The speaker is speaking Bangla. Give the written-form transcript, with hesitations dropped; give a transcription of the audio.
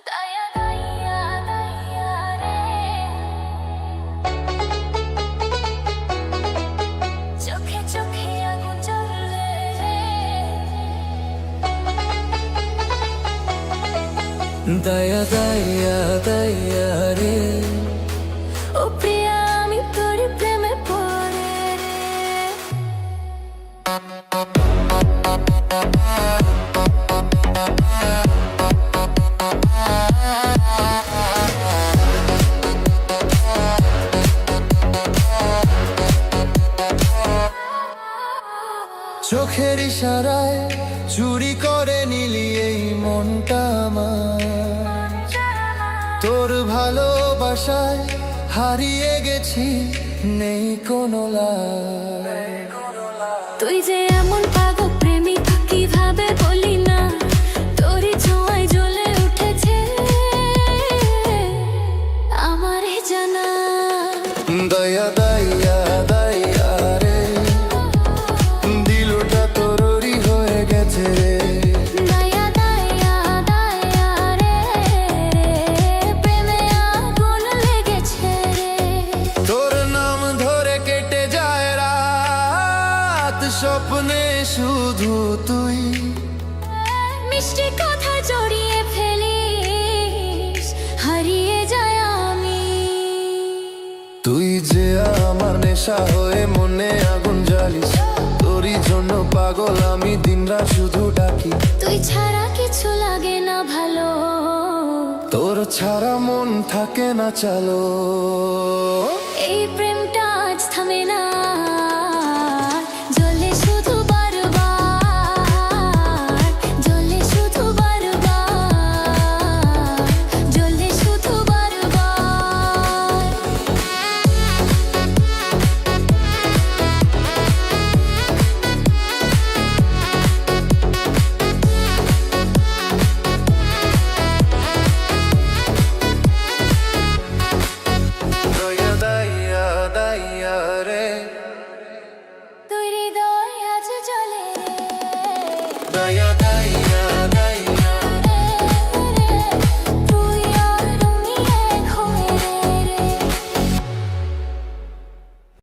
দয়া দয়া দয়া রে, চোখে চোখে আগুন জ্বলে রে। দয়া দয়া দয়া রে, ও প্রিয়া আমি তোর প্রেমে পড়ে রে। চোখের ইশারায় চুরি করে নিলি এই মনটা আমার। তোর ভালোবাসায় হারিয়ে গেছি, নেই কোনো লাজ। তুই যে এমন পাগল প্রেমিক কিভাবে বলি না, তোরই ছোঁয়ায় জ্বলে উঠেছে আমার জানা। দয়া দয়া দয়া রে, দিলটা তোরই হয়ে গেছে রে। দয়া দয়া দয়া রে, প্রেমে আগুন লেগেছে রে। তোর নাম ধরে কেটে যায় রাত, স্বপ্নে শুধু তুই। মিষ্টি কথা জড়িয়ে ফেলিস, হারিয়ে যায় আমি। তুই যে আমার নেশা হয়ে মনে আগুন জ্বালিস, তোরই জন্য পাগল আমি দিনরাত শুধু ডাকি। তুই ছাড়া কিছু লাগে না ভালো, তোর ছাড়া মন থাকে না চালো। এই প্রেমটা আজ থামে না।